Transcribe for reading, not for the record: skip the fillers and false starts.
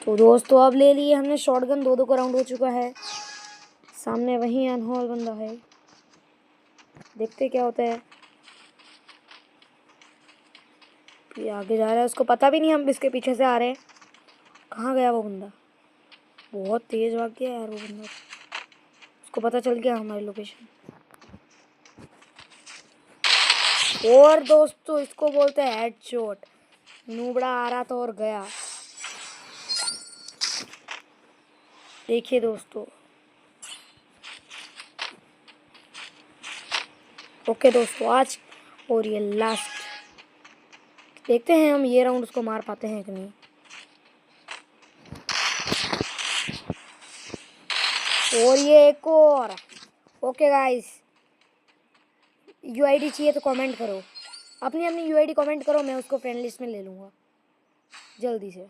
तो दोस्तों अब ले लिए हमने शॉटगन, 2-2 का राउंड हो चुका है। सामने वही अनहोल बंदा है, देखते क्या होता है। ये आगे जा रहा है, उसको पता भी नहीं हम इसके पीछे से आ रहे हैं। कहाँ गया वो बंदा? बहुत तेज भाग गया यार वो बंदा, उसको पता चल गया हमारी लोकेशन। और दोस्तों इसको बोलते हैं हेडशॉट। नूबड़ा आ रहा था और गया। देखिए दोस्तों, ओके दोस्तों आज और ये लास्ट, देखते हैं हम ये राउंड उसको मार पाते हैं कि नहीं। और ये एक और। ओके गाइस, यूआईडी चाहिए तो कमेंट करो, अपनी अपनी यूआईडी कमेंट करो, मैं उसको फ्रेंड लिस्ट में ले लूँगा जल्दी से।